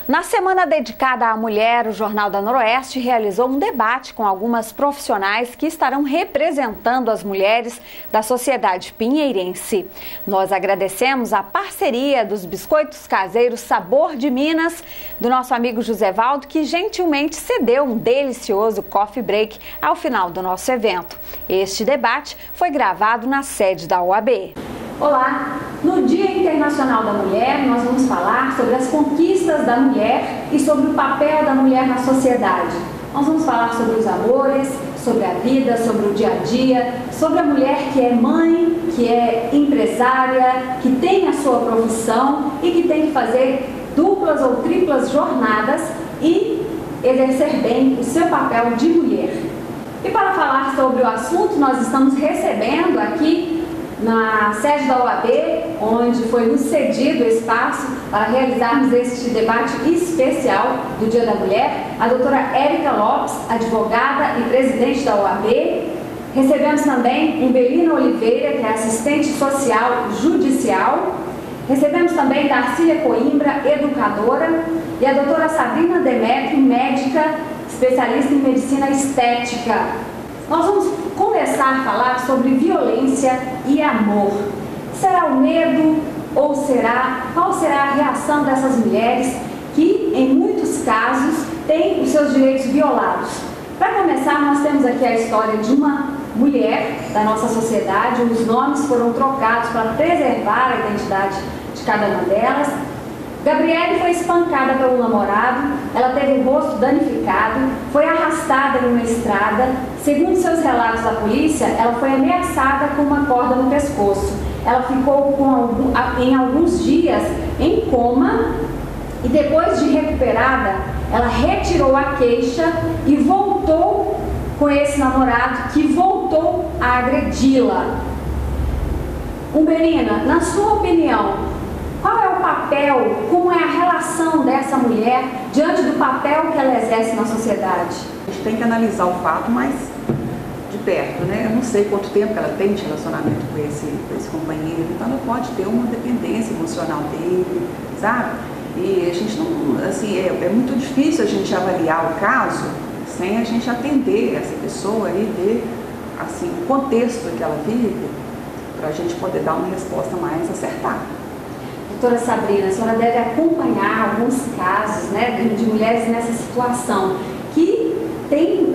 Na semana dedicada à mulher, o Jornal da Noroeste realizou um debate com algumas profissionais que estarão representando as mulheres da sociedade pinheirense. Nós agradecemos a parceria dos biscoitos caseiros Sabor de Minas, do nosso amigo José Valdo, que gentilmente cedeu um delicioso coffee break ao final do nosso evento. Este debate foi gravado na sede da OAB. Olá! No Dia Internacional da Mulher, nós vamos falar sobre as conquistas da mulher e sobre o papel da mulher na sociedade. Nós vamos falar sobre os amores, sobre a vida, sobre o dia a dia, sobre a mulher que é mãe, que é empresária, que tem a sua profissão e que tem que fazer duplas ou triplas jornadas e exercer bem o seu papel de mulher. E para falar sobre o assunto, nós estamos recebendo aqui na sede da OAB, onde foi nos cedido o espaço para realizarmos este debate especial do Dia da Mulher, a doutora Érica Lopes, advogada e presidente da OAB. Recebemos também Umbelina Oliveira, que é assistente social judicial. Recebemos também Darcília Coimbra, educadora, e a doutora Sabrina Demetrio, médica, especialista em medicina estética. Nós vamos começar a falar sobre violência e amor. Será o medo ou qual será a reação dessas mulheres que, em muitos casos, têm os seus direitos violados? Para começar, nós temos aqui a história de uma mulher da nossa sociedade. Os nomes foram trocados para preservar a identidade de cada uma delas. Gabriele foi espancada pelo namorado, ela teve o rosto danificado, foi arrastada em uma estrada. Segundo seus relatos da polícia, ela foi ameaçada com uma corda no pescoço. Ela ficou em alguns dias em coma e depois de recuperada, ela retirou a queixa e voltou com esse namorado que voltou a agredi-la. Umbelina, na sua opinião, qual é o papel, como é a relação dessa mulher diante do papel que ela exerce na sociedade? A gente tem que analisar o fato mais de perto, né? Eu não sei quanto tempo ela tem de relacionamento com esse companheiro, então ela pode ter uma dependência emocional dele, sabe? E a gente não, assim, é muito difícil a gente avaliar o caso sem a gente atender essa pessoa e ver, assim, o contexto que ela vive, para a gente poder dar uma resposta mais acertada. Doutora Sabrina, a senhora deve acompanhar alguns casos, né, de mulheres nessa situação que tem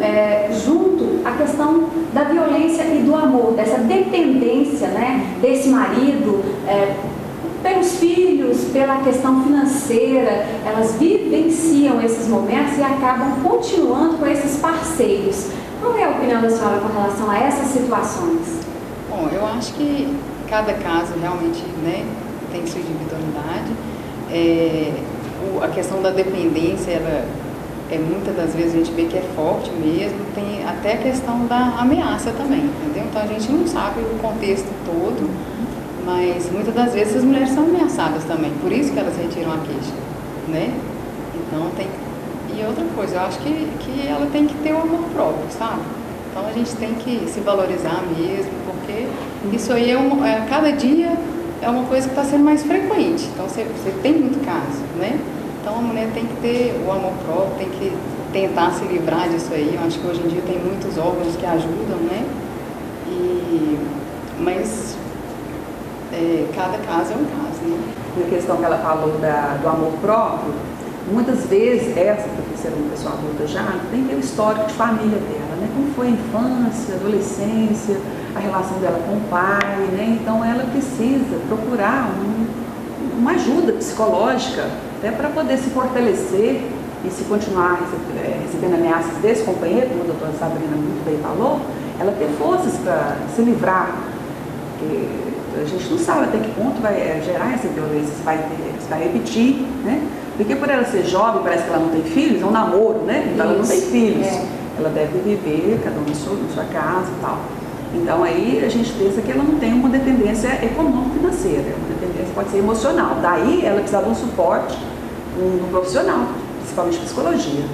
junto a questão da violência e do amor, dessa dependência, né, desse marido, pelos filhos, pela questão financeira. Elas vivenciam esses momentos e acabam continuando com esses parceiros. Qual é a opinião da senhora com relação a essas situações? Bom, eu acho que cada caso realmente, né, tem sua individualidade. A questão da dependência, muitas das vezes a gente vê que é forte mesmo, tem até a questão da ameaça também, entendeu? Então a gente não sabe o contexto todo, mas muitas das vezes as mulheres são ameaçadas também, por isso que elas retiram a queixa, né? Então e outra coisa, eu acho que ela tem que ter o amor próprio, sabe? Então a gente tem que se valorizar mesmo, porque isso aí cada dia é uma coisa que está sendo mais frequente. Então você tem muito caso, né? Então a mulher tem que ter o amor próprio, tem que tentar se livrar disso aí. Eu acho que hoje em dia tem muitos órgãos que ajudam, né? Mas cada caso é um caso, né? Na questão que ela falou do amor próprio, muitas vezes essa, porque ser uma pessoa adulta já, tem que ter o histórico de família dela, né? Como foi a infância, a adolescência, a relação dela com o pai, né? Então ela precisa procurar uma ajuda psicológica, até para poder se fortalecer e se continuar recebendo ameaças desse companheiro, como a doutora Sabrina muito bem falou, ela ter forças para se livrar, porque a gente não sabe até que ponto vai gerar essa violência, se vai repetir, né? Porque por ela ser jovem, parece que ela não tem filhos, é um namoro, né? Então ela não tem filhos, ela deve viver cada um na sua casa e tal. Então aí a gente pensa que ela não tem uma dependência econômico-financeira, uma dependência pode ser emocional. Daí ela precisa de um suporte, um profissional, principalmente psicologia.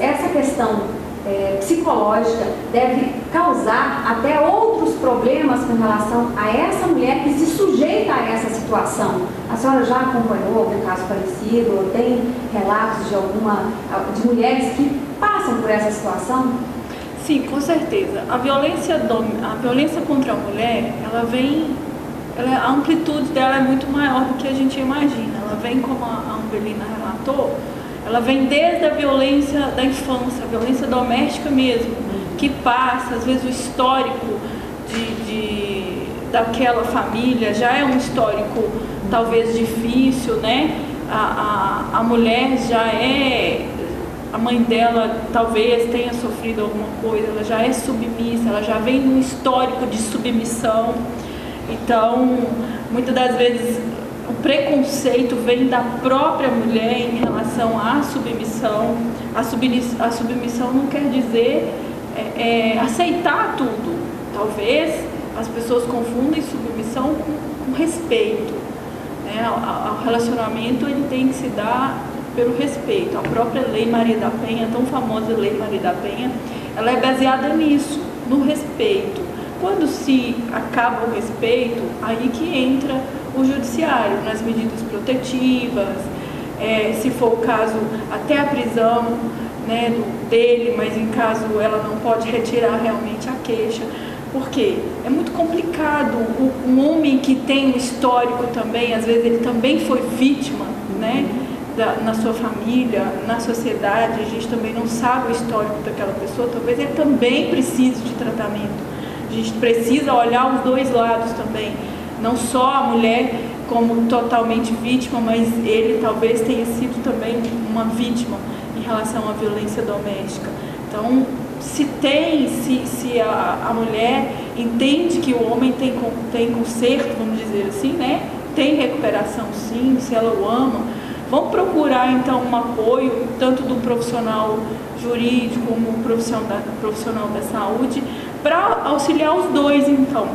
Essa questão psicológica, deve causar até outros problemas com relação a essa mulher que se sujeita a essa situação. A senhora já acompanhou algum caso parecido, ou tem relatos de mulheres que passam por essa situação? Sim, com certeza. A violência contra a mulher, a amplitude dela é muito maior do que a gente imagina. Ela vem, como a Umbelina relatou, ela vem desde a violência da infância, a violência doméstica mesmo, que passa, às vezes o histórico daquela família já é um histórico talvez difícil, né? A mulher a mãe dela talvez tenha sofrido alguma coisa, ela já é submissa, ela já vem num histórico de submissão. Então, muitas das vezes o preconceito vem da própria mulher em relação à submissão. A submissão não quer dizer aceitar tudo. Talvez as pessoas confundem submissão com respeito, né? O relacionamento ele tem que se dar pelo respeito. A própria Lei Maria da Penha, a tão famosa Lei Maria da Penha, ela é baseada nisso, no respeito. Quando se acaba o respeito, aí que entra o judiciário, nas medidas protetivas, se for o caso, até a prisão, né, dele, mas em caso ela não pode retirar realmente a queixa. Por quê? É muito complicado. Um homem que tem um histórico também, às vezes ele também foi vítima, né, na sua família, na sociedade, a gente também não sabe o histórico daquela pessoa, talvez ele também precise de tratamento. A gente precisa olhar os dois lados também, não só a mulher como totalmente vítima, mas ele talvez tenha sido também uma vítima em relação à violência doméstica. Então, se a mulher entende que o homem tem conserto, vamos dizer assim, né? Tem recuperação sim, se ela o ama, vamos procurar então um apoio, tanto do profissional jurídico como do profissional da saúde, para auxiliar os dois então.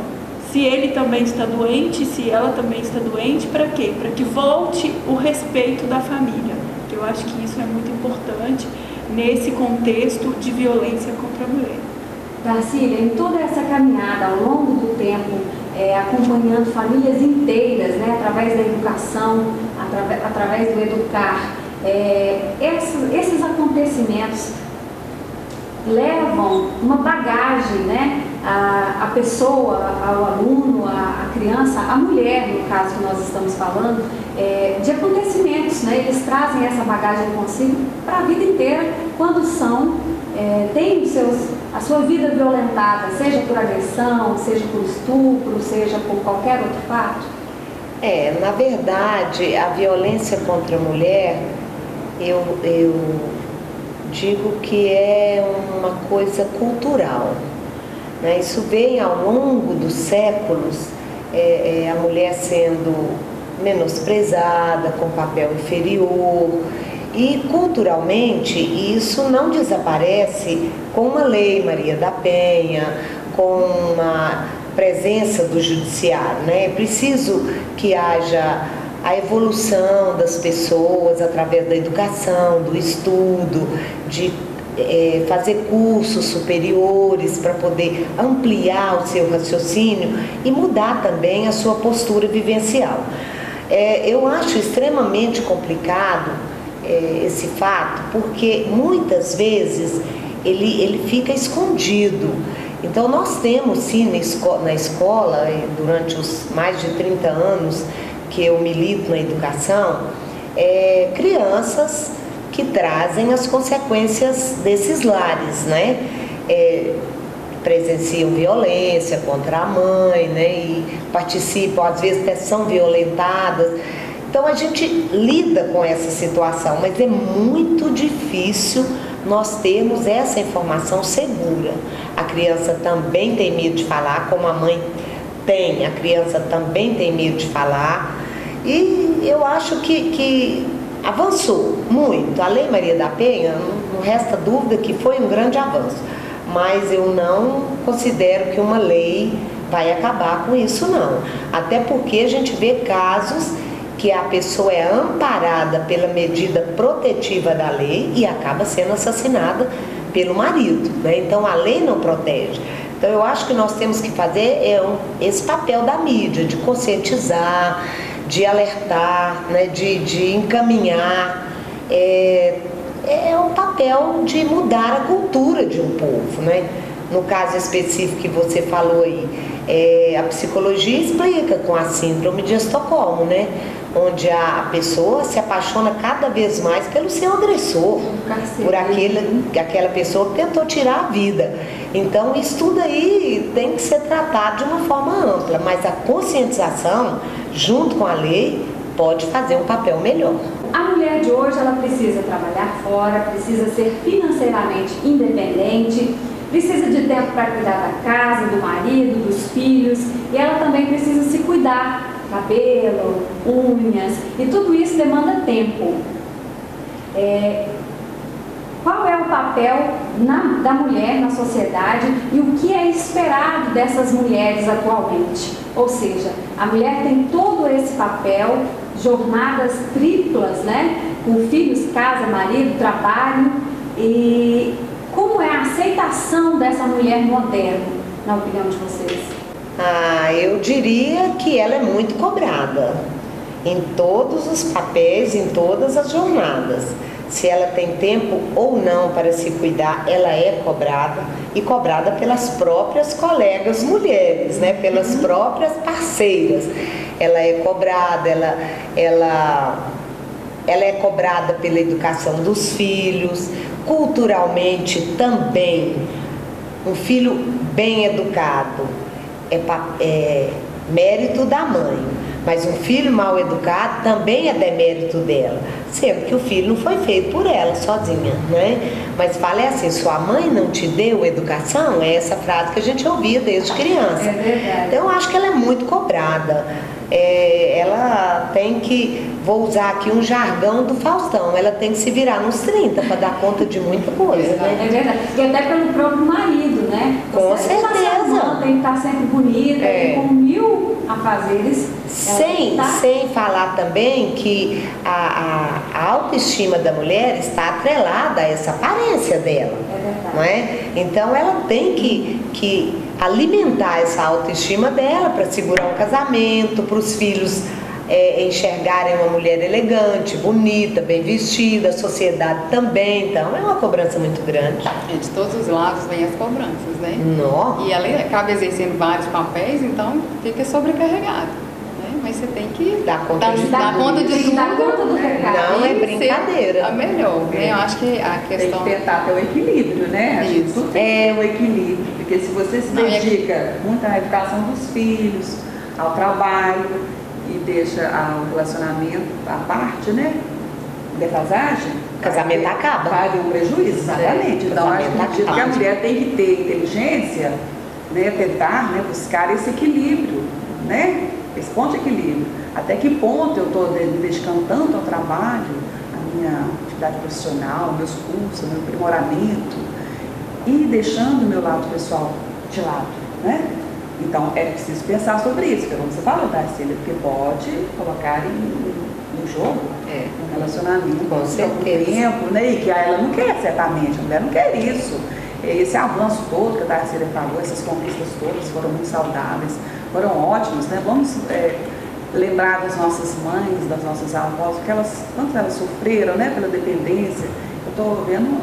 Se ele também está doente, se ela também está doente, para quê? Para que volte o respeito da família. Eu acho que isso é muito importante nesse contexto de violência contra a mulher. Darcília, em toda essa caminhada ao longo do tempo, acompanhando famílias inteiras, né, através da educação, através do educar, esses acontecimentos levam uma bagagem, né, a pessoa, ao aluno, a criança, a mulher, no caso que nós estamos falando, de acontecimentos, né? Eles trazem essa bagagem consigo para a vida inteira, quando têm a sua vida violentada, seja por agressão, seja por estupro, seja por qualquer outro fato. Na verdade, a violência contra a mulher, eu digo que é uma coisa cultural, né? Isso vem ao longo dos séculos, a mulher sendo menosprezada, com papel inferior, e culturalmente isso não desaparece com uma Lei Maria da Penha, com uma presença do judiciário, né? É preciso que haja a evolução das pessoas através da educação, do estudo, de fazer cursos superiores para poder ampliar o seu raciocínio e mudar também a sua postura vivencial. Eu acho extremamente complicado esse fato, porque muitas vezes ele fica escondido. Então nós temos sim na escola, durante os mais de 30 anos que eu milito na educação, crianças que trazem as consequências desses lares, né? Presenciam violência contra a mãe, né? E participam, às vezes até são violentadas. Então a gente lida com essa situação, mas é muito difícil nós termos essa informação segura. A criança também tem medo de falar, como a mãe tem, a criança também tem medo de falar. E eu acho que avançou muito. A Lei Maria da Penha, não resta dúvida que foi um grande avanço, mas eu não considero que uma lei vai acabar com isso, não. Até porque a gente vê casos que a pessoa é amparada pela medida protetiva da lei e acaba sendo assassinada pelo marido, né? Então a lei não protege. Então eu acho que nós temos que fazer esse papel da mídia, de conscientizar, de alertar, né? de encaminhar. É um papel de mudar a cultura de um povo, né? No caso específico que você falou aí, a psicologia explica com a síndrome de Estocolmo, né? Onde a pessoa se apaixona cada vez mais pelo seu agressor, por aquela pessoa que tentou tirar a vida. Então isso tudo aí tem que ser tratado de uma forma ampla, mas a conscientização, junto com a lei, pode fazer um papel melhor. A mulher de hoje, ela precisa trabalhar fora, precisa ser financeiramente independente, precisa de tempo para cuidar da casa, do marido, dos filhos, e ela também precisa se cuidar, cabelo, unhas, e tudo isso demanda tempo. Qual é o papel da mulher na sociedade e o que é esperado dessas mulheres atualmente? Ou seja, a mulher tem todo esse papel, jornadas triplas, né? Com filhos, casa, marido, trabalho. E como é a aceitação dessa mulher moderna, na opinião de vocês? Eu diria que ela é muito cobrada em todos os papéis, em todas as jornadas. Se ela tem tempo ou não para se cuidar, ela é cobrada, e cobrada pelas próprias colegas mulheres, né? Pelas próprias parceiras. Ela é cobrada, ela é cobrada pela educação dos filhos, culturalmente também. Um filho bem educado é mérito da mãe, mas um filho mal educado também é demérito dela, sendo que o filho não foi feito por ela sozinha, né? Mas fala assim, sua mãe não te deu educação? É essa frase que a gente ouvia desde criança. É verdade. Então eu acho que ela é muito cobrada. Ela tem que, vou usar aqui um jargão do Faustão, ela tem que se virar nos 30 para dar conta de muita coisa, né? É verdade. E até pelo próprio marido, né? Com certeza. Tem que estar sempre bonita, tem com 1000 afazeres. Sem falar também que a autoestima da mulher está atrelada a essa aparência dela. É verdade. Não é? Então ela tem que alimentar essa autoestima dela para segurar um casamento, para os filhos enxergarem uma mulher elegante, bonita, bem vestida, a sociedade também. Então é uma cobrança muito grande. De todos os lados vem as cobranças, né? Não. E ela acaba exercendo vários papéis, então fica sobrecarregado. Mas você tem que dar conta de tudo. Não é brincadeira. A melhor, né? Eu acho que a questão... Tem que tentar ter o equilíbrio, né? A gente tudo tem o equilíbrio, porque se você se dedica muito à educação dos filhos, ao trabalho e deixa o relacionamento à parte, né? Defasagem, o casamento acaba. Vai um prejuízo, exatamente. Então acho que a mulher tem que ter inteligência, né? Tentar, né? Buscar esse equilíbrio, né? Esse ponto de equilíbrio. Até que ponto eu estou me dedicando tanto ao trabalho, à minha atividade profissional, meus cursos, meu aprimoramento, e deixando o meu lado pessoal de lado, né? Então é preciso pensar sobre isso, como você falou, Darcília, porque pode colocar em jogo um relacionamento com certeza. Tempo, né? E que ela não quer, certamente, a mulher não quer isso. Esse avanço todo que a Darcília falou, essas conquistas todas foram muito saudáveis, foram ótimos, né? Vamos lembrar das nossas mães, das nossas avós, quanto elas sofreram, né? Pela dependência. Eu estou vendo...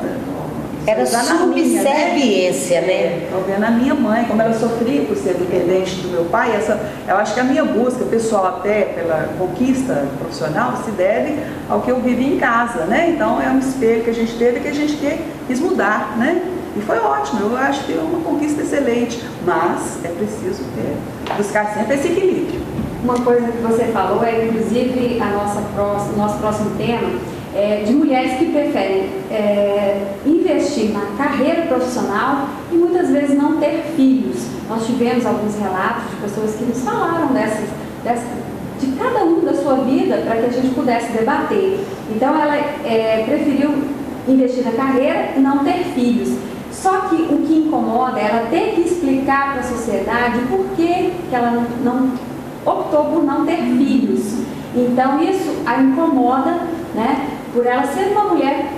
Era subserviência, né? Estou vendo a minha mãe, como ela sofria por ser dependente do meu pai. Eu acho que a minha busca pessoal, até pela conquista profissional, se deve ao que eu vivi em casa, né? Então é um espelho que a gente teve, que a gente quis mudar, né? E foi ótimo, eu acho que é uma conquista excelente, mas é preciso buscar sempre esse equilíbrio. Uma coisa que você falou inclusive, nosso próximo tema, de mulheres que preferem investir na carreira profissional e muitas vezes não ter filhos. Nós tivemos alguns relatos de pessoas que nos falaram de cada um da sua vida para que a gente pudesse debater. Então ela preferiu investir na carreira e não ter filhos. Só que o que incomoda é ela ter que explicar para a sociedade por que ela não optou por não ter filhos. Então isso a incomoda, né? Por ela ser uma mulher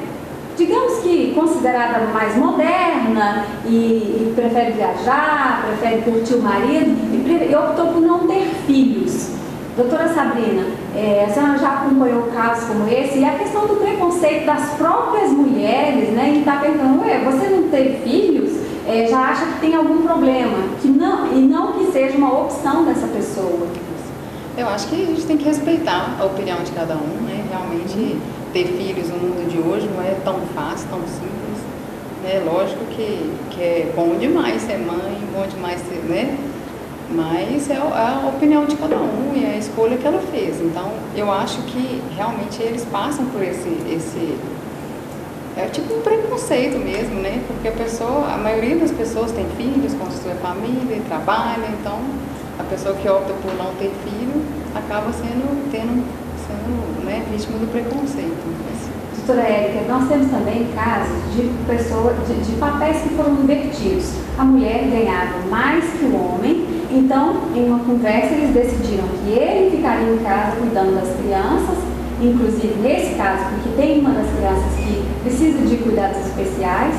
digamos que considerada mais moderna e prefere viajar, prefere curtir o marido e optou por não ter filhos. Doutora Sabrina, a senhora já acompanhou casos como esse e a questão do preconceito das próprias mulheres, né, em estar pensando, você não teve filhos, já acha que tem algum problema, e não que seja uma opção dessa pessoa. Eu acho que a gente tem que respeitar a opinião de cada um, né? Realmente ter filhos no mundo de hoje não é tão fácil, tão simples, né? Lógico que é bom demais ser mãe, bom demais ser, né? Mas é a opinião de cada um e a escolha que ela fez. Então, eu acho que realmente eles passam por esse é tipo um preconceito mesmo, né? Porque a maioria das pessoas tem filhos, constrói família, trabalha, então a pessoa que opta por não ter filho acaba sendo né, vítima do preconceito. Doutora Érica, nós temos também casos de papéis que foram invertidos. A mulher ganhava mais que o homem, então, em uma conversa, eles decidiram que ele ficaria em casa cuidando das crianças, inclusive nesse caso, porque tem uma das crianças que precisa de cuidados especiais,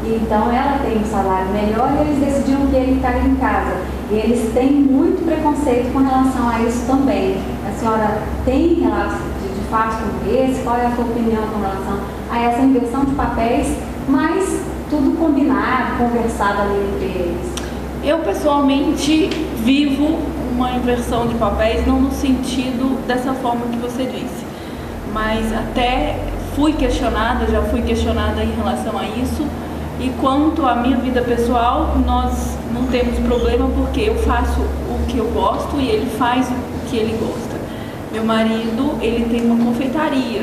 e então ela tem um salário melhor e eles decidiram que ele ficaria em casa. E eles têm muito preconceito com relação a isso também. A senhora tem relatos de fatos como esse? Qual é a sua opinião com relação a essa inversão de papéis, mas tudo combinado, conversado ali entre eles? Eu pessoalmente vivo uma inversão de papéis, não no sentido dessa forma que você disse, mas até já fui questionada em relação a isso. E quanto à minha vida pessoal, nós não temos problema porque eu faço o que eu gosto e ele faz o que ele gosta. Meu marido, ele tem uma confeitaria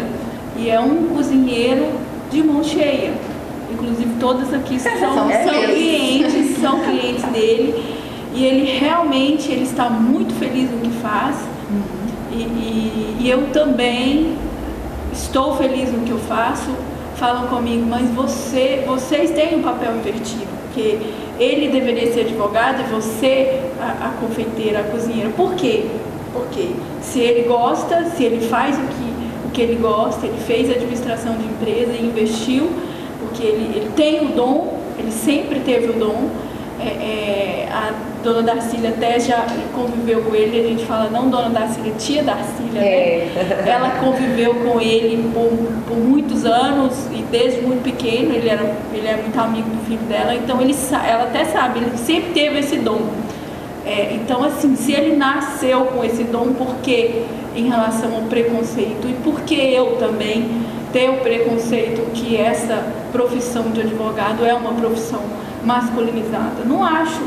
e é um cozinheiro de mão cheia. Inclusive todas aqui são clientes dele e ele realmente está muito feliz no que faz. E eu também estou feliz no que eu faço. Falam comigo, mas vocês têm um papel invertido, porque ele deveria ser advogado e você a confeiteira, a cozinheira. Por quê? Porque se ele gosta, se ele faz o que ele gosta, ele fez administração de empresa e investiu, porque ele tem o dom, ele sempre teve o dom. A dona Darcília até já conviveu com ele, a gente fala não dona Darcília, tia Darcília, né? Ela conviveu com ele por muitos anos e desde muito pequeno, ele é muito amigo do filho dela, então ela até sabe, ele sempre teve esse dom. Então assim, se ele nasceu com esse dom, por que em relação ao preconceito? E por que eu também tenho o preconceito que essa profissão de advogado é uma profissão masculinizada? Não acho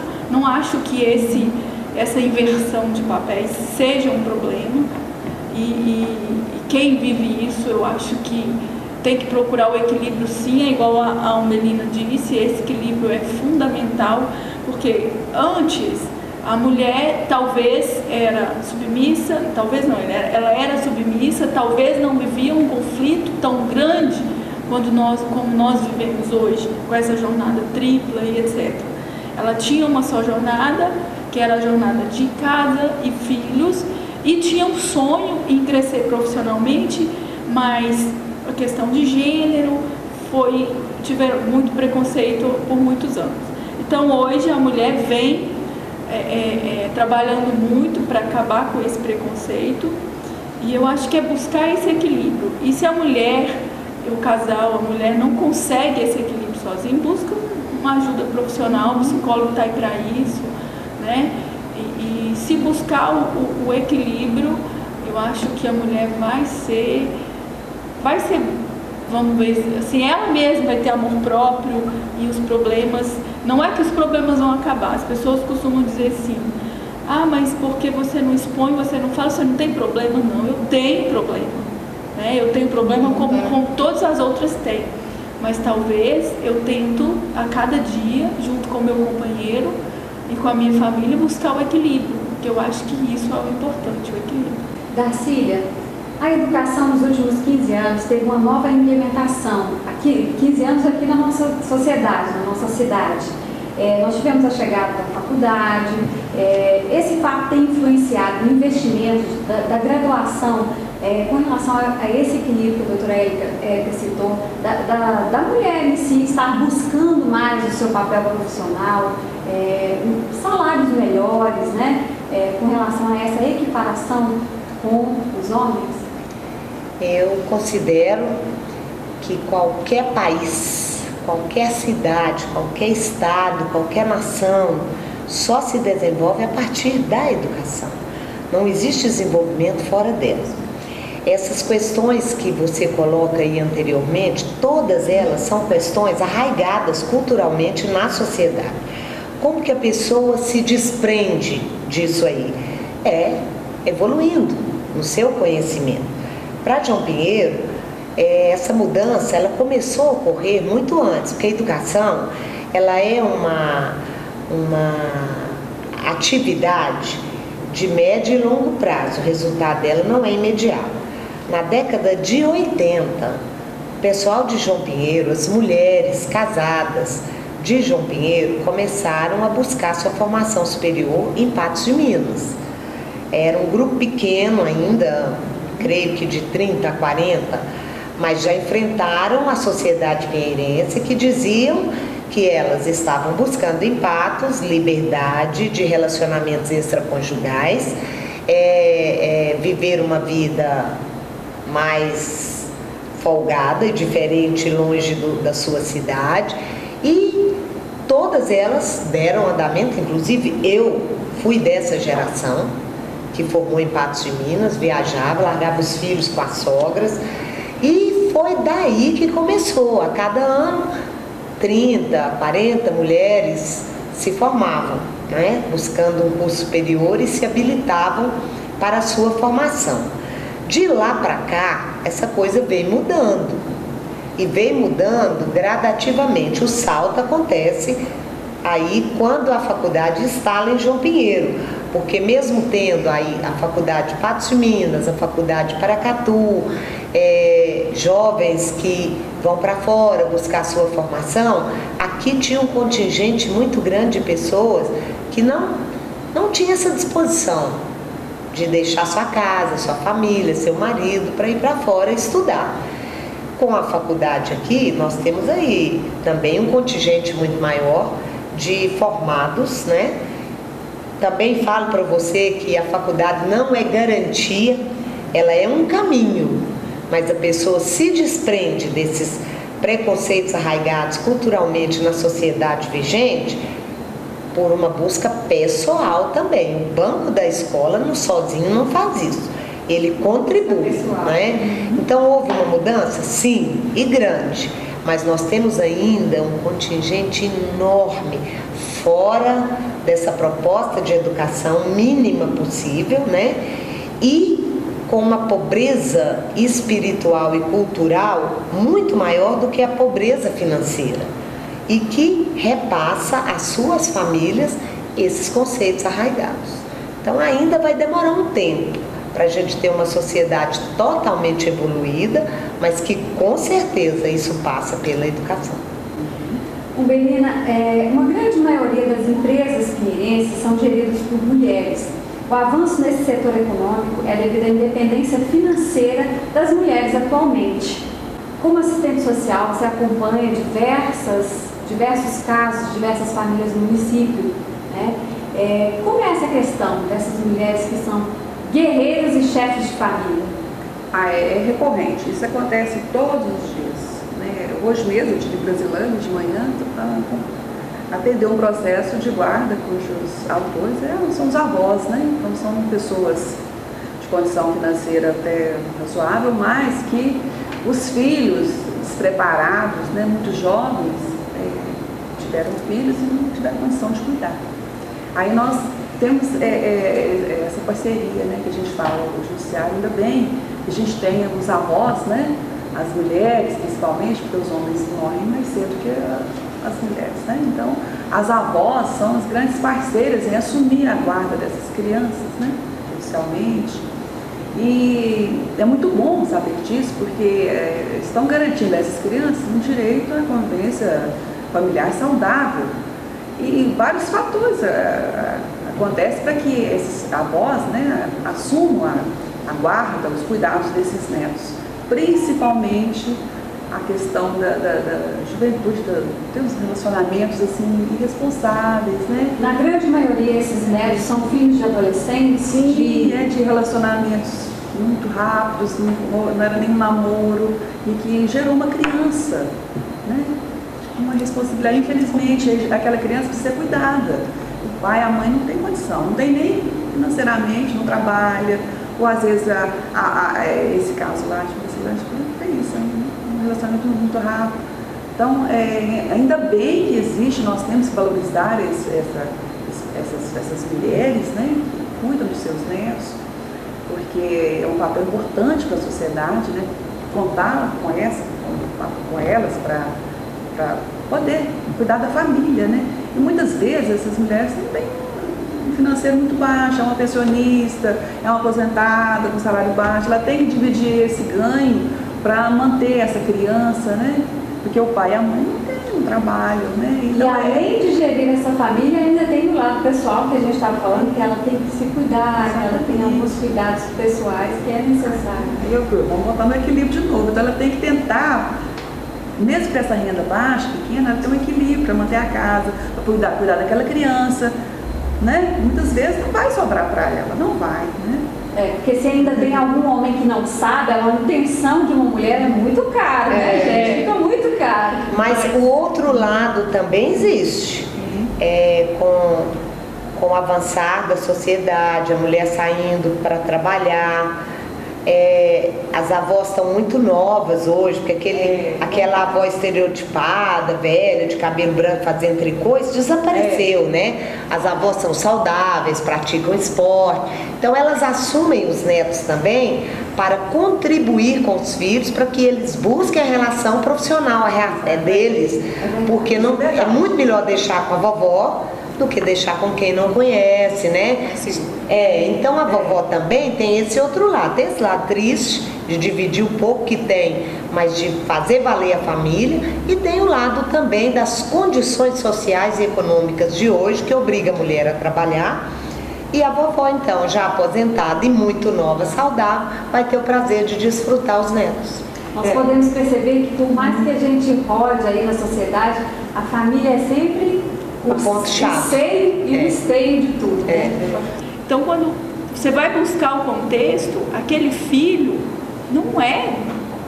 que essa inversão de papéis seja um problema e quem vive isso, eu acho que tem que procurar o equilíbrio sim, é igual a Melina disse, esse equilíbrio é fundamental, porque antes a mulher talvez era submissa, talvez não, ela era submissa, talvez não vivia um conflito tão grande como nós vivemos hoje, com essa jornada tripla e etc. Ela tinha uma só jornada, que era a jornada de casa e filhos, e tinha um sonho em crescer profissionalmente, mas a questão de gênero tiveram muito preconceito por muitos anos. Então hoje a mulher vem trabalhando muito para acabar com esse preconceito, e eu acho que é buscar esse equilíbrio. E se a mulher, o casal, a mulher não consegue esse equilíbrio sozinho, busca uma ajuda profissional, o psicólogo está aí para isso, né? E se buscar o equilíbrio, eu acho que a mulher vai ser, vamos ver, assim, ela mesma vai ter amor próprio e os problemas, não é que os problemas vão acabar, as pessoas costumam dizer assim, mas porque você não expõe, você não fala, você não tem problema? Não, eu tenho problema. Eu tenho problema como todas as outras têm, mas talvez eu tento a cada dia, junto com o meu companheiro e com a minha família, buscar o equilíbrio, porque eu acho que isso é o importante, o equilíbrio. Darcília, a educação nos últimos 15 anos teve uma nova implementação, 15 anos aqui na nossa sociedade, na nossa cidade. Nós tivemos a chegada da faculdade, esse fato tem influenciado investimentos, da graduação, com relação a esse equilíbrio que a doutora Érica citou, da mulher em si estar buscando mais o seu papel profissional, salários melhores, né, com relação a essa equiparação com os homens? Eu considero que qualquer país, qualquer cidade, qualquer estado, qualquer nação só se desenvolve a partir da educação. Não existe desenvolvimento fora dela. Essas questões que você coloca aí anteriormente, todas elas são questões arraigadas culturalmente na sociedade. Como que a pessoa se desprende disso aí? Evoluindo no seu conhecimento. Para João Pinheiro, essa mudança ela começou a ocorrer muito antes, porque a educação ela é uma atividade de médio e longo prazo. O resultado dela não é imediato. Na década de 80, o pessoal de João Pinheiro, as mulheres casadas de João Pinheiro começaram a buscar sua formação superior em Patos de Minas. Era um grupo pequeno ainda, creio que de 30 a 40, mas já enfrentaram a sociedade pinheirense que diziam que elas estavam buscando em Patos liberdade de relacionamentos extraconjugais, viver uma vida mais folgada e diferente longe da sua cidade, e todas elas deram andamento. Inclusive eu fui dessa geração que formou em Patos de Minas, viajava, largava os filhos com as sogras, e foi daí que começou. A cada ano 30, 40 mulheres se formavam, né, buscando um curso superior e se habilitavam para a sua formação. De lá para cá, essa coisa veio mudando, e veio mudando gradativamente. O salto acontece aí quando a faculdade instala em João Pinheiro, porque mesmo tendo aí a faculdade de Patos de Minas, a faculdade de Paracatu, jovens que vão para fora buscar sua formação, aqui tinha um contingente muito grande de pessoas que não tinha essa disposição de deixar sua casa, sua família, seu marido para ir para fora estudar. Com a faculdade aqui, nós temos aí também um contingente muito maior de formados, né? Também falo para você que a faculdade não é garantia, ela é um caminho, mas a pessoa se desprende desses preconceitos arraigados culturalmente na sociedade vigente por uma busca pessoal também. O banco da escola sozinho não faz isso, ele contribui, né? Então houve uma mudança? Sim, e grande, mas nós temos ainda um contingente enorme fora dessa proposta de educação mínima possível, né? E com uma pobreza espiritual e cultural muito maior do que a pobreza financeira, e que repassa às suas famílias esses conceitos arraigados. Então ainda vai demorar um tempo para a gente ter uma sociedade totalmente evoluída, mas que com certeza isso passa pela educação. Umbelina, uma grande maioria das empresas pinheirenses são geridas por mulheres. O avanço nesse setor econômico é devido à independência financeira das mulheres atualmente. Como assistente social, você acompanha diversos casos, diversas famílias no município, né? Como é essa questão dessas mulheres que são guerreiras e chefes de família? É recorrente, isso acontece todos os dias, né? Hoje mesmo eu estive em Brasilândia de manhã, atender um processo de guarda cujos autores são os avós, né? Então são pessoas de condição financeira até razoável, mas que os filhos despreparados, né, muito jovens, tiveram filhos e não tiveram condição de cuidar. Aí nós temos essa parceria, né, que a gente fala com o judiciário. Ainda bem que a gente tenha os avós, né, as mulheres principalmente, porque os homens morrem mais cedo que as mulheres, né? Então as avós são as grandes parceiras em assumir a guarda dessas crianças, né, judicialmente. E é muito bom saber disso, porque estão garantindo a essas crianças um direito à convivência familiar saudável. E vários fatores, a acontece para que esses avós, né, assumam a guarda, os cuidados desses netos, principalmente a questão da juventude, ter uns relacionamentos assim irresponsáveis, né? Na grande maioria, esses netos são filhos de adolescentes? Sim, de relacionamentos muito rápidos, não era nem um namoro, e que gerou uma criança, né? Uma responsabilidade, infelizmente, aquela criança precisa ser cuidada. O pai, a mãe não tem condição, não tem nem financeiramente, não trabalha, ou às vezes esse caso lá, tipo assim, não tem isso, um relacionamento muito rápido. Então, ainda bem que existe, nós temos que valorizar essas mulheres, né, que cuidam dos seus netos, porque é um papel importante para a sociedade, né, contar com elas para poder cuidar da família, né? E muitas vezes essas mulheres não têm um financeiro muito baixo, é uma pensionista, é uma aposentada com salário baixo, ela tem que dividir esse ganho para manter essa criança, né? Porque o pai e a mãe não têm um trabalho, né? Então, e além de gerir essa família, ainda tem o lado pessoal que a gente estava falando, que ela tem que se cuidar, que ela tem alguns cuidados pessoais que é necessário. Vamos voltar no equilíbrio de novo, então ela tem que tentar, mesmo com essa renda baixa, pequena, ela tem um equilíbrio para manter a casa, para cuidar daquela criança, né? Muitas vezes não vai sobrar para ela, não vai, né? Porque se ainda tem algum homem que não sabe, a manutenção de uma mulher é muito cara, né, gente? Fica muito caro. Mas o outro lado também existe. Com o avançar da sociedade, a mulher saindo para trabalhar, as avós estão muito novas hoje, porque aquela avó estereotipada, velha, de cabelo branco, fazendo tricô, isso desapareceu, né? As avós são saudáveis, praticam esporte, então elas assumem os netos também para contribuir com os filhos, para que eles busquem a relação profissional deles, porque não, é muito melhor deixar com a vovó do que deixar com quem não conhece, né? Então a vovó também tem esse outro lado, tem esse lado triste de dividir o pouco que tem, mas de fazer valer a família, e tem o lado também das condições sociais e econômicas de hoje, que obriga a mulher a trabalhar, e a vovó então, já aposentada e muito nova, saudável, vai ter o prazer de desfrutar os netos. Nós podemos perceber que por mais que a gente rode aí na sociedade, a família é sempre o seio e o esteio de tudo. Então, quando você vai buscar o contexto, aquele filho não é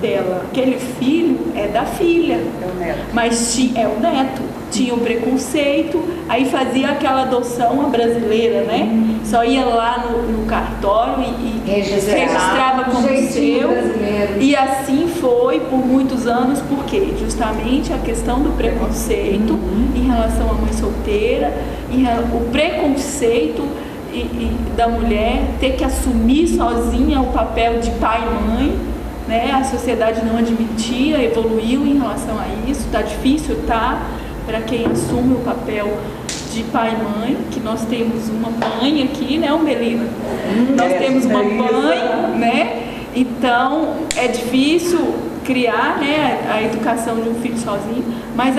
dela, aquele filho é da filha. É o neto. Mas é o neto. Tinha o preconceito, aí fazia aquela adoção à brasileira, né? Só ia lá no cartório e registrava como seu. E assim foi por muitos anos, porque justamente a questão do preconceito em relação à mãe solteira, o preconceito da mulher ter que assumir sozinha o papel de pai e mãe, né? A sociedade não admitia, evoluiu em relação a isso, tá difícil, tá? Para quem assume o papel de pai e mãe, que nós temos uma mãe aqui, né, Melina? Nós temos uma mãe, né? Então é difícil criar, né, a educação de um filho sozinho, mas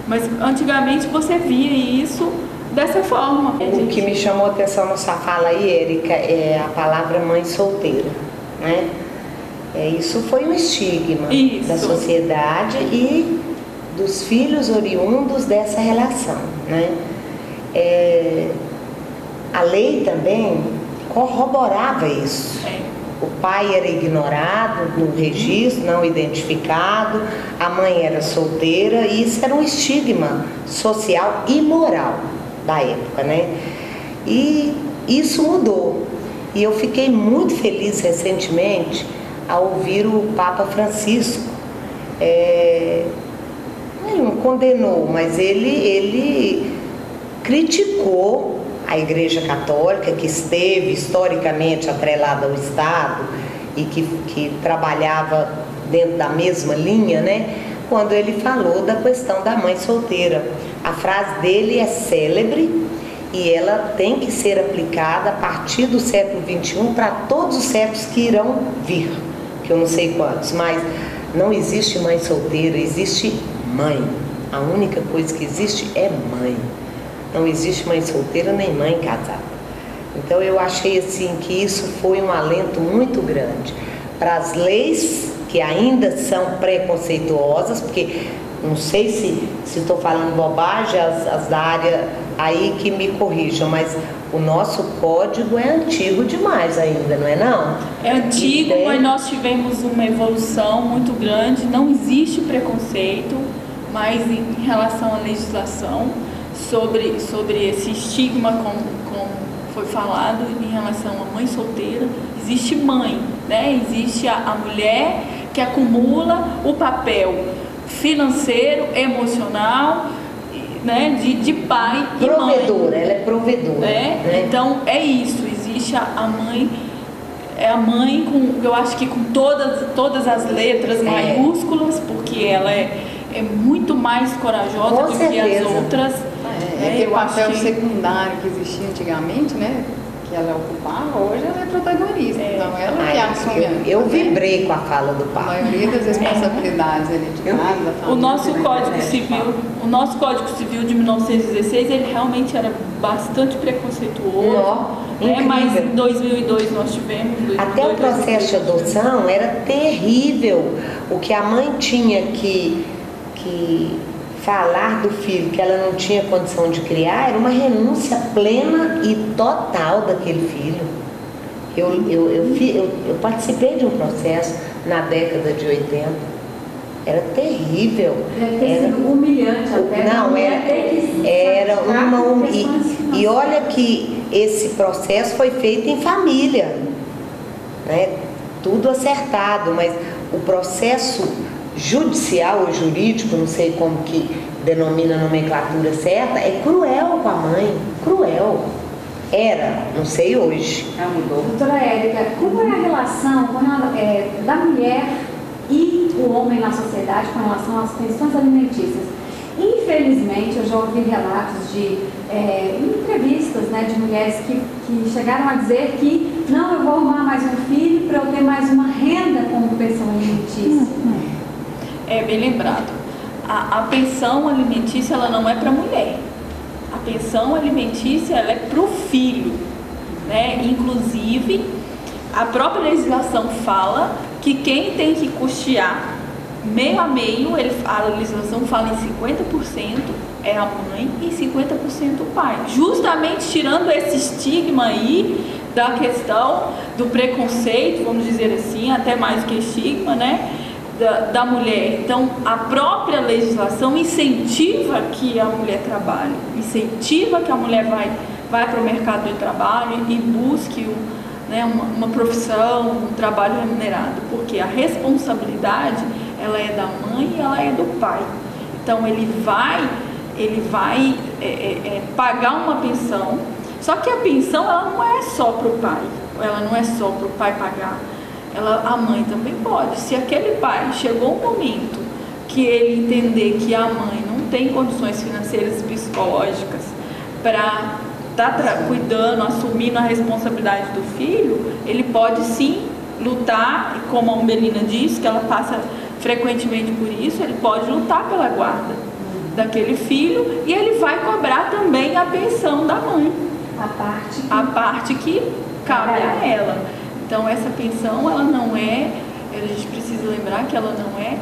mas antigamente você via isso dessa forma. O que me chamou a atenção na sua fala aí, Érica, é a palavra mãe solteira, né? Isso foi um estigma da sociedade e dos filhos oriundos dessa relação, né? A lei também corroborava isso. O pai era ignorado no registro, não identificado, a mãe era solteira, e isso era um estigma social e moral da época, né? E isso mudou. E eu fiquei muito feliz recentemente ao ouvir o Papa Francisco. Ele não condenou, mas ele criticou a Igreja Católica, que esteve historicamente atrelada ao Estado e que trabalhava dentro da mesma linha, né? Quando ele falou da questão da mãe solteira. A frase dele é célebre e ela tem que ser aplicada a partir do século XXI para todos os séculos que irão vir, que eu não sei quantos, mas não existe mãe solteira, existe mãe. A única coisa que existe é mãe. Não existe mãe solteira nem mãe casada. Então eu achei assim que isso foi um alento muito grande para as leis que ainda são preconceituosas, porque não sei se estou falando bobagem, as da área aí que me corrijam, mas o nosso código é antigo demais ainda, não é não? É antigo, mas nós tivemos uma evolução muito grande, não existe preconceito, mas em relação à legislação, sobre esse estigma, como foi falado, em relação à mãe solteira, existe mãe, né? Existe a mulher que acumula o papel financeiro, emocional, né? de pai e mãe. Provedora, ela é provedora. Né? Então é isso, existe a mãe, é a mãe com, eu acho que com todas as letras maiúsculas, porque ela é muito mais corajosa do que as outras. Aquele papel secundário que existia antigamente, né? Que ela ocupava, hoje ela é protagonista. Então ela que assume. Eu vibrei com a fala do pai. A maioria das responsabilidades ali de casa, da família. O nosso Código Civil de 1916, ele realmente era bastante preconceituoso. Mas em 2002 nós tivemos... Até o processo de adoção era terrível. O que a mãe tinha que falar do filho que ela não tinha condição de criar era uma renúncia plena e total daquele filho. Eu participei de um processo na década de 80. Era terrível. Deve ter sido humilhante até. Não, era uma... E olha que esse processo foi feito em família, né? Tudo acertado, mas o processo judicial ou jurídico, não sei como que denomina a nomenclatura certa, é cruel com a mãe, cruel. Era, não sei hoje. Mudou. Doutora Érica, como é a relação da mulher e o homem na sociedade com relação às questões alimentícias? Infelizmente, eu já ouvi relatos de entrevistas, né, de mulheres que chegaram a dizer que não, eu vou arrumar mais um filho para eu ter mais uma renda como pensão alimentícia. É bem lembrado. A pensão alimentícia, ela não é para a mulher. A pensão alimentícia, ela é para o filho, né? Inclusive, a própria legislação fala que quem tem que custear meio a meio, a legislação fala em 50% é a mãe e 50% o pai. Justamente tirando esse estigma aí da questão do preconceito, vamos dizer assim, até mais que estigma, né? Da mulher. Então, a própria legislação incentiva que a mulher trabalhe, incentiva que a mulher vai para o mercado de trabalho e busque uma profissão, um trabalho remunerado, porque a responsabilidade, ela é da mãe e ela é do pai. Então, ele vai pagar uma pensão, só que a pensão, ela não é só para o pai, ela não é só para o pai pagar. A mãe também pode. Se aquele pai chegou um momento que ele entender que a mãe não tem condições financeiras e psicológicas para estar cuidando, assumindo a responsabilidade do filho, ele pode sim lutar, como a Umbelina disse, que ela passa frequentemente por isso, ele pode lutar pela guarda daquele filho e ele vai cobrar também a pensão da mãe. A parte que cabe a ela. Então, essa pensão, ela não é, a gente precisa lembrar que ela não é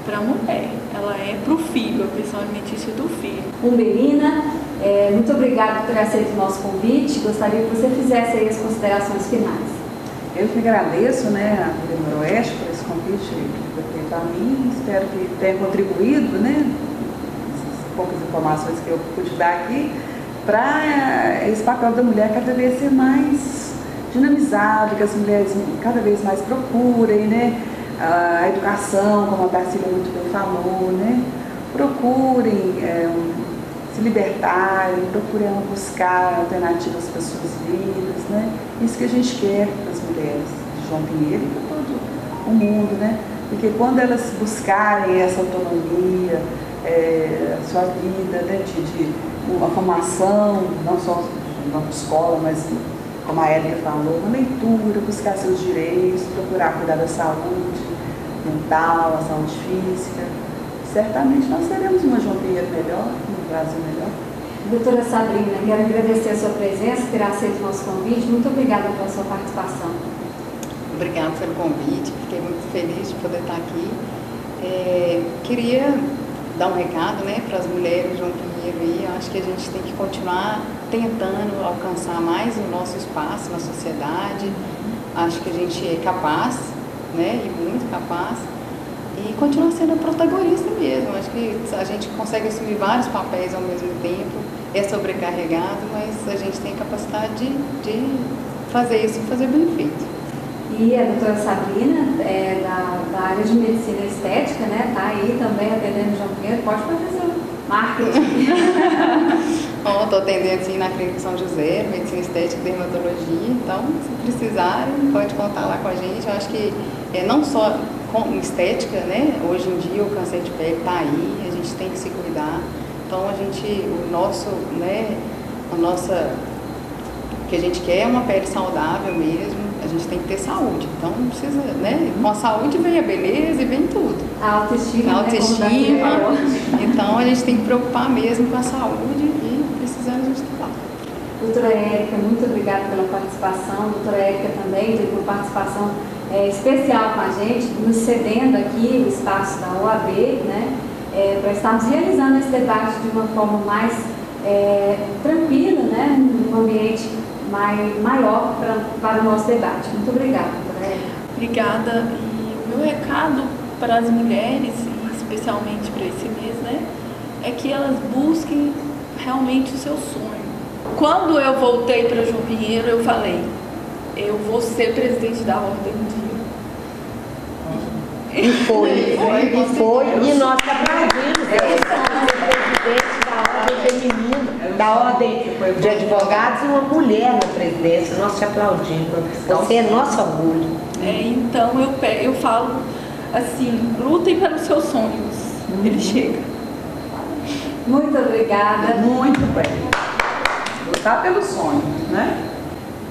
para a mulher, ela é para o filho, a pensão alimentícia do filho. Umbelina, muito obrigada por ter aceito o nosso convite, gostaria que você fizesse aí as considerações finais. Eu que agradeço, né, a Governo Noroeste por esse convite que foi feito a mim, espero que tenha contribuído, né, essas poucas informações que eu pude dar aqui, para esse papel da mulher cada vez ser mais dinamizado, que as mulheres cada vez mais procurem, né? A educação, como a Darcília muito bem falou, né? Procurem se libertarem, procurem buscar alternativas para suas vidas, né? Isso que a gente quer para as mulheres de João Pinheiro e para todo o mundo, né? Porque quando elas buscarem essa autonomia, sua vida, né? de uma formação, não só na escola, mas como a Érica falou, uma leitura, buscar seus direitos, procurar cuidar da saúde mental, a saúde física. Certamente nós teremos uma João Pinheiro melhor, um Brasil melhor. Doutora Sabrina, quero agradecer a sua presença, ter aceito o nosso convite. Muito obrigada pela sua participação. Obrigada pelo convite, fiquei muito feliz de poder estar aqui. Queria dar um recado, né, para as mulheres de João Pinheiro aí. Eu acho que a gente tem que continuar tentando alcançar mais o nosso espaço na sociedade. Acho que a gente é capaz, né, e muito capaz, e continuar sendo a protagonista mesmo. Acho que a gente consegue assumir vários papéis ao mesmo tempo, é sobrecarregado, mas a gente tem capacidade de fazer isso e fazer bem feito. E a doutora Sabrina, da área de medicina estética, né, está aí também atendendo João Pinheiro. Pode fazer seu marketing. Estou atendendo sim na Clínica São José, medicina estética e dermatologia. Então, se precisarem, pode contar lá com a gente. Eu acho que não só com estética, né? Hoje em dia o câncer de pele está aí, a gente tem que se cuidar. Então, o que a gente quer é uma pele saudável mesmo. A gente tem que ter saúde, então não precisa, né? Com a saúde vem a beleza e vem tudo. A autoestima. A autoestima. Então a gente tem que preocupar mesmo com a saúde e precisando a gente estar lá. Doutora Érica, muito obrigada pela participação. Doutora Érica também teve uma participação especial com a gente, nos cedendo aqui o espaço da OAB, né? Para estarmos realizando esse debate de uma forma mais tranquila, né? Num ambiente maior para o nosso debate. Muito obrigada, doutora Érica. Obrigada. E o meu recado para as mulheres, e especialmente para esse mês, né, é que elas busquem realmente o seu sonho. Quando eu voltei para João Pinheiro, eu falei, eu vou ser presidente da ordem um dia. E foi, e nós aplaudimos. Presidente da ordem feminina, da ordem de advogados, e uma mulher na presidência. Nós te aplaudimos. Você é nosso orgulho. Então eu falo assim, lutem pelos seus sonhos. Ele chega. Muito obrigada. Muito bem. Lutar pelo sonho, né?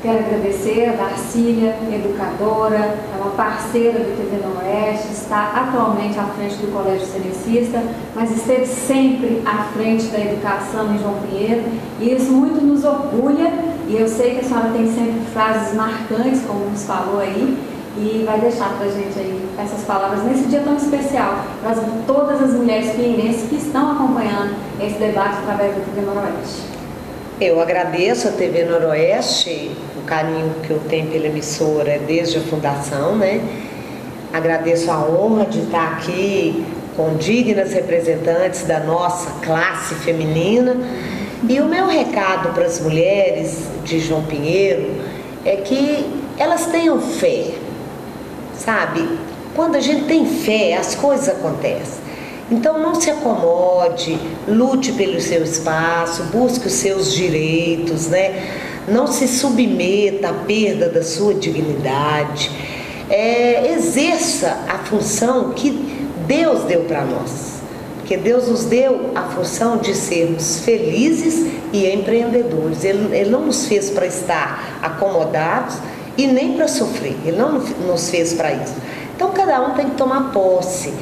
Quero agradecer a Darcília, educadora, é uma parceira do TV Noroeste, está atualmente à frente do Colégio Cenecista, mas esteve sempre à frente da educação em João Pinheiro, e isso muito nos orgulha, e eu sei que a senhora tem sempre frases marcantes, como nos falou aí, e vai deixar para a gente aí essas palavras nesse dia tão especial, para todas as mulheres pinheirenses que estão acompanhando esse debate através do TV Noroeste. Eu agradeço a TV Noroeste, o carinho que eu tenho pela emissora desde a fundação, né? Agradeço a honra de estar aqui com dignas representantes da nossa classe feminina. E o meu recado para as mulheres de João Pinheiro é que elas tenham fé, sabe? Quando a gente tem fé, as coisas acontecem. Então não se acomode, lute pelo seu espaço, busque os seus direitos, né? Não se submeta à perda da sua dignidade. Exerça a função que Deus deu para nós. Porque Deus nos deu a função de sermos felizes e empreendedores. Ele não nos fez para estar acomodados e nem para sofrer. Ele não nos fez para isso. Então cada um tem que tomar posse.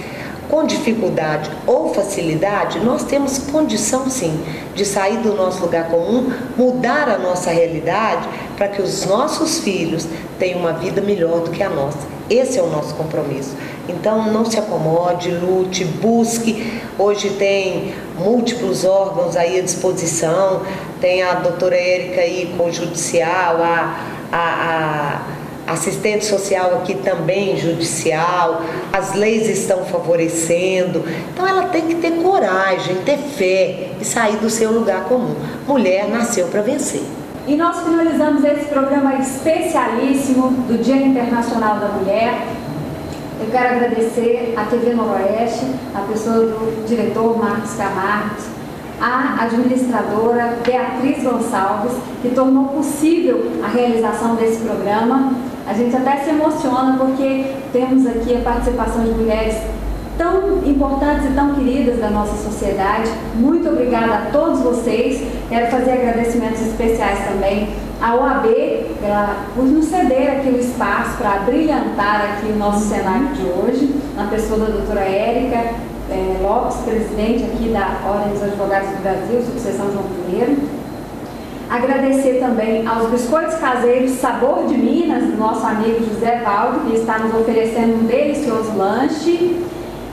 Com dificuldade ou facilidade, nós temos condição sim de sair do nosso lugar comum, mudar a nossa realidade para que os nossos filhos tenham uma vida melhor do que a nossa. Esse é o nosso compromisso. Então não se acomode, lute, busque. Hoje tem múltiplos órgãos aí à disposição, tem a doutora Érica aí com o judicial, a assistente social aqui também, judicial, as leis estão favorecendo. Então ela tem que ter coragem, ter fé e sair do seu lugar comum. Mulher nasceu para vencer. E nós finalizamos esse programa especialíssimo do Dia Internacional da Mulher. Eu quero agradecer à TV Noroeste, a pessoa do diretor Marcos Camargo, a administradora Beatriz Gonçalves, que tornou possível a realização desse programa. A gente até se emociona porque temos aqui a participação de mulheres tão importantes e tão queridas da nossa sociedade. Muito obrigada a todos vocês. Quero fazer agradecimentos especiais também à OAB por nos ceder aqui o espaço para brilhantar aqui o nosso cenário de hoje, na pessoa da doutora Érica, Lopes, presidente aqui da Ordem dos Advogados do Brasil, subseção João I. Agradecer também aos Biscoitos Caseiros Sabor de Minas, do nosso amigo José Valdo, que está nos oferecendo um delicioso lanche.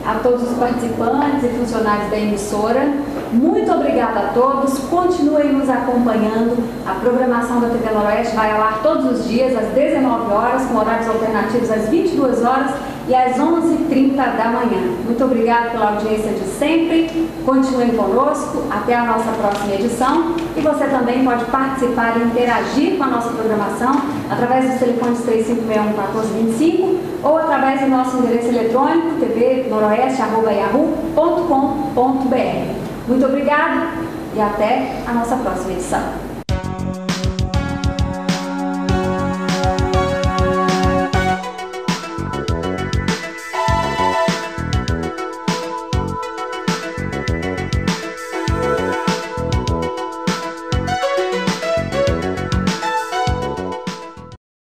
A todos os participantes e funcionários da emissora, muito obrigada a todos, continuem nos acompanhando. A programação da TV Noroeste vai ao ar todos os dias, às 19 horas, com horários alternativos às 22 horas e às 11h30 da manhã. Muito obrigada pela audiência de sempre, continuem conosco, até a nossa próxima edição. E você também pode participar e interagir com a nossa programação através dos telefones 3561-1425 ou através do nosso endereço eletrônico tvnoroeste@yahoo.com.br. Muito obrigada e até a nossa próxima edição.